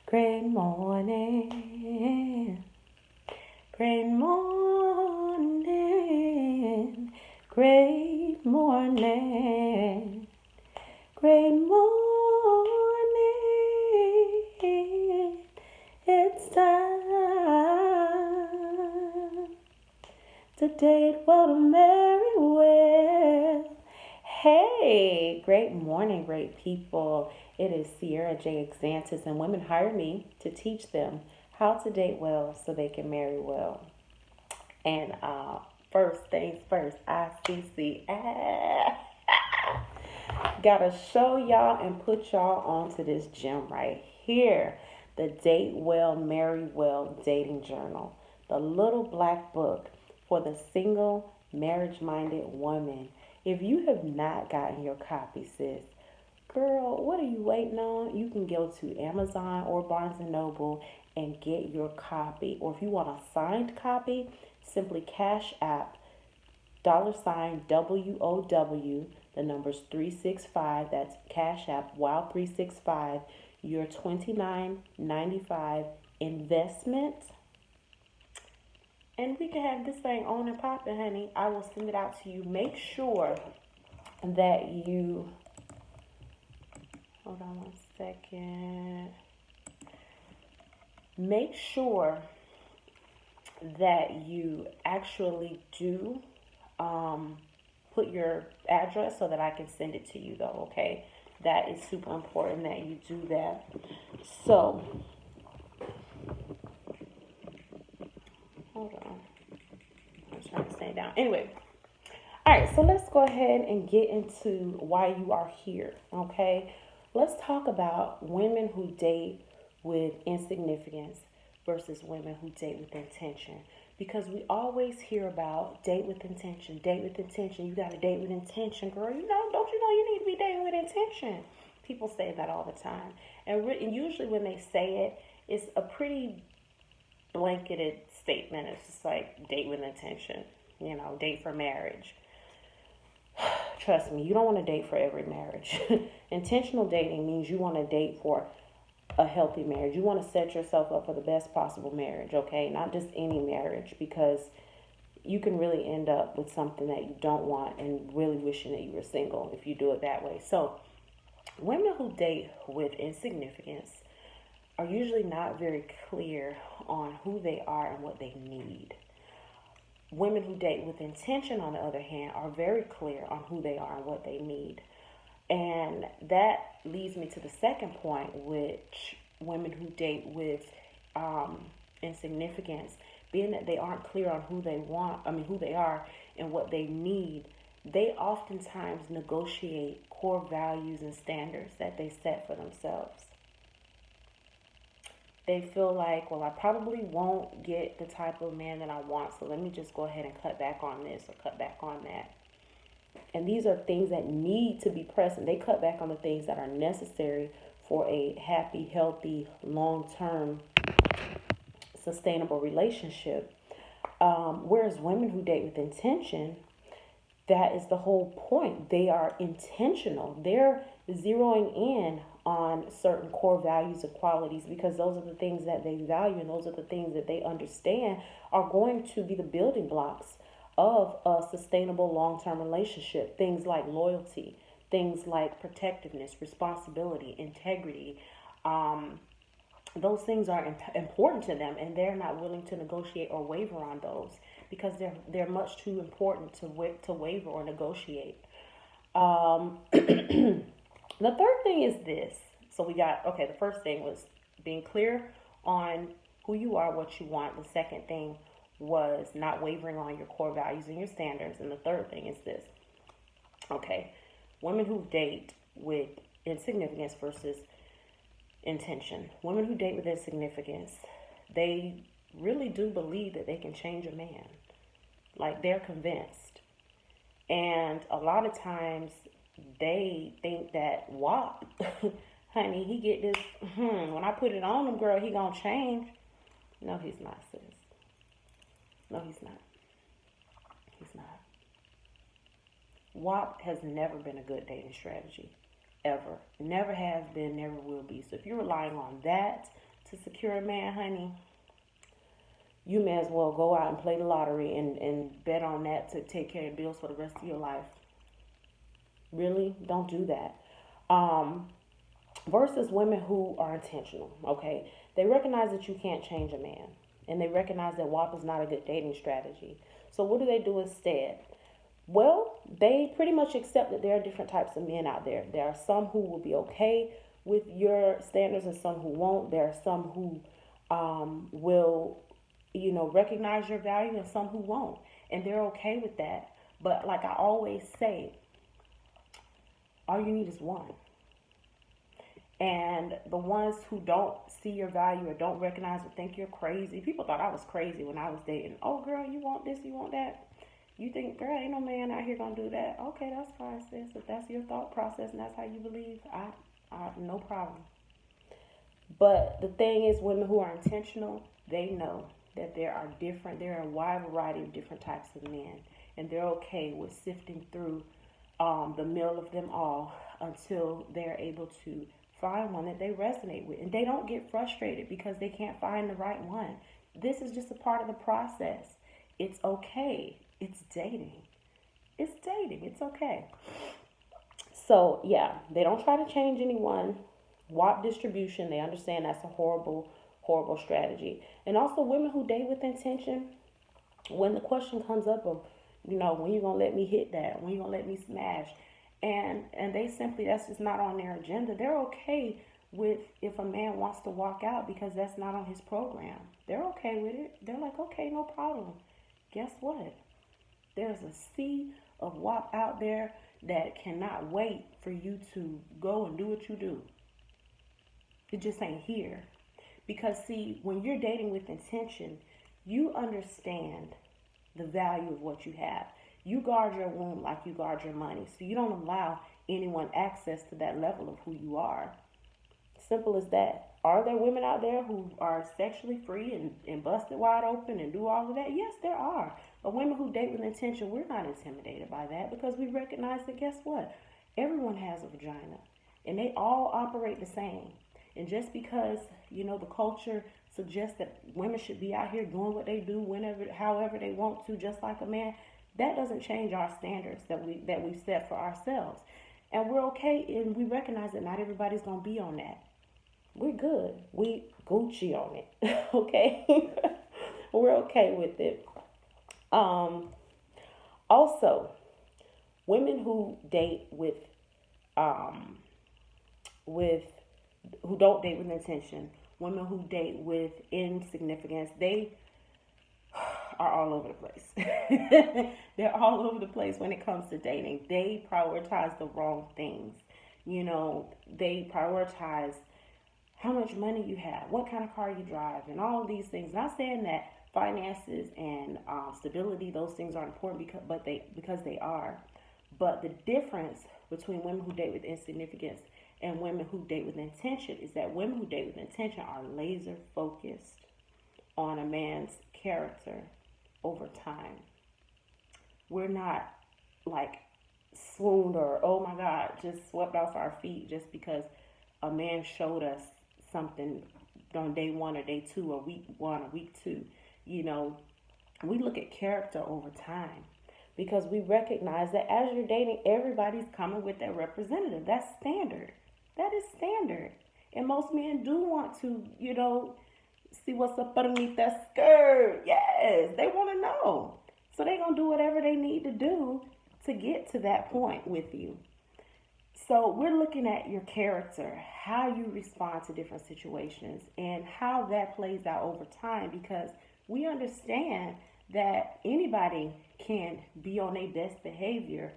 Great morning, great morning, great morning, great morning. It's time to date well to marry well. Hey, great morning, great people. It is Sierra J. Exantis, and women hire me to teach them how to date well so they can marry well. And first things first, ICC. Gotta show y'all and put y'all onto this gem right here. The Date Well, Marry Well Dating Journal. The little black book for the single, marriage-minded woman. If you have not gotten your copy, sis, girl, what are you waiting on? You can go to Amazon or Barnes& Noble and get your copy. Or if you want a signed copy, simply Cash App $WOW, the number's 365. That's Cash App WOW 365. Your $29.95 investment, and we can have this thing on and popping, honey. I will send it out to you. Make sure that you hold on one second. Make sure that you actually do put your address so that I can send it to you, though, okay? That is super important that you do that. So, hold on. I'm trying to stay down. Anyway, all right, so let's go ahead and get into why you are here, okay? Let's talk about women who date with insignificance versus women who date with intention. Because we always hear about date with intention, date with intention. You got to date with intention, girl. Don't you know you need to be dating with intention? People say that all the time. And usually when they say it, it's a pretty blanketed statement. It's just like date with intention, date for marriage. Trust me, you don't want to date for every marriage. Intentional dating means you want to date for a healthy marriage. You want to set yourself up for the best possible marriage, okay? Not just any marriage, because you can really end up with something that you don't want and really wishing that you were single if you do it that way. So, women who date with insignificance are usually not very clear on who they are and what they need. Women who date with intention, on the other hand, are very clear on who they are and what they need. And that leads me to the second point, which women who date with insignificance, being that they aren't clear on who they are and what they need, they oftentimes negotiate core values and standards that they set for themselves. They feel like, well, I probably won't get the type of man that I want, so let me just go ahead and cut back on this or cut back on that. And these are things that need to be present. They cut back on the things that are necessary for a happy, healthy, long-term, sustainable relationship. Whereas women who date with intention, that is the whole point. They are intentional. They're zeroing in on certain core values and qualities because those are the things that they value and those are the things that they understand are going to be the building blocks of a sustainable long-term relationship. Things like loyalty, things like protectiveness, responsibility, integrity. Those things are important to them, and they're not willing to negotiate or waver on those because they're much too important to waver or negotiate. The third thing is this. So the first thing was being clear on who you are, what you want. The second thing was not wavering on your core values and your standards. And the third thing is this. Okay, women who date with insignificance versus intention. Women who date with insignificance, they really do believe that they can change a man. Like, they're convinced. And a lot of times they think that, WAP, honey, he get this, when I put it on him, girl, he gonna change. No, he's not, sis. No, he's not. He's not. WAP has never been a good dating strategy. Ever. Never has been, never will be. So if you're relying on that to secure a man, honey, you may as well go out and play the lottery and bet on that to take care of bills for the rest of your life. Really, don't do that. Um, versus women who are intentional, okay? They recognize that you can't change a man, and they recognize that WAP is not a good dating strategy. So what do instead? Well, they pretty much accept that there are different types of men out there. There are some who will be okay with your standards and some who won't. There are some who will, recognize your value and some who won't. And they're okay with that. But like I always say, all you need is one. And the ones who don't see your value or don't recognize or think you're crazy. People thought I was crazy when I was dating. Oh, girl, you want this, you want that. You think, girl, ain't no man out here gonna do that. Okay, that's fine, sis. If that's your thought process and that's how you believe, I have no problem. But the thing is, women who are intentional, they know that there are a wide variety of different types of men. And they're okay with sifting through the middle of them all until they're able to find one that they resonate with. And they don't get frustrated because they can't find the right one. This is just a part of the process. It's okay. It's dating. It's dating. It's okay. So, yeah, they don't try to change anyone. WAP distribution, they understand that's a horrible, horrible strategy. And also, women who date with intention, when the question comes up of, when you going to let me hit that? When you going to let me smash? And they simply, that's just not on their agenda. They're okay with if a man wants to walk out because that's not on his program. They're okay with it. They're like, okay, no problem. Guess what? There's a sea of WAP out there that cannot wait for you to go and do what you do. It just ain't here. Because, see, when you're dating with intention, you understand the value of what you have. You guard your womb like you guard your money. So you don't allow anyone access to that level of who you are. Simple as that. Are there women out there who are sexually free and busted wide open and do all of that? Yes, there are. But women who date with intention, we're not intimidated by that because we recognize that, guess what? Everyone has a vagina. And they all operate the same. And just because, the culture suggests that women should be out here doing what they do whenever, however they want to, just like a man, that doesn't change our standards that we've set for ourselves. And we're okay, and we recognize that not everybody's going to be on that. We're good. We Gucci on it. Okay? We're okay with it. Also, women who date with who don't date with intention, women who date with insignificance, they are all over the place. They're all over the place when it comes to dating. They prioritize the wrong things. They prioritize how much money you have, what kind of car you drive, and all of these things. Not saying that finances and stability, those things are important because they are. But the difference between women who date with insignificance and women who date with intention is that women who date with intention are laser focused on a man's character over time. We're not like swooned or, oh my God, just swept off our feet just because a man showed us something on day one or day two or week one or week two. We look at character over time because we recognize that as you're dating, everybody's coming with their representative. That's standard. That is standard. And most men do want to, see what's up underneath that skirt. Yes, they want to know. So they're going to do whatever they need to do to get to that point with you. So we're looking at your character, how you respond to different situations, and how that plays out over time because we understand that anybody can be on their best behavior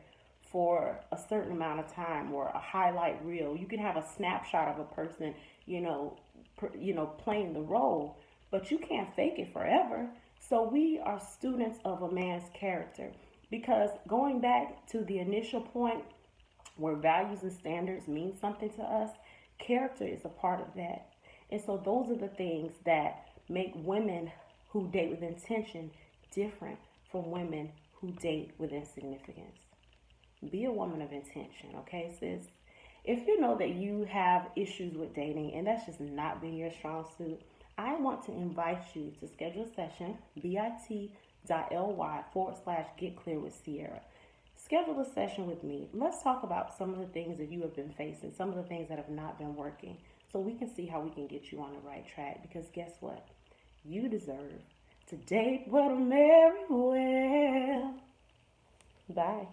for a certain amount of time or a highlight reel. You can have a snapshot of a person, playing the role, but you can't fake it forever. So we are students of a man's character because going back to the initial point where values and standards mean something to us, character is a part of that. And so those are the things that make women who date with intention different from women who date with insignificance. Be a woman of intention, okay, sis? If you know that you have issues with dating and that's just not been your strong suit, I want to invite you to schedule a session, bit.ly/get clear with Sierra. Schedule a session with me. Let's talk about some of the things that you have been facing, some of the things that have not been working, so we can see how we can get you on the right track. Because guess what? You deserve to date what a merry well. Bye.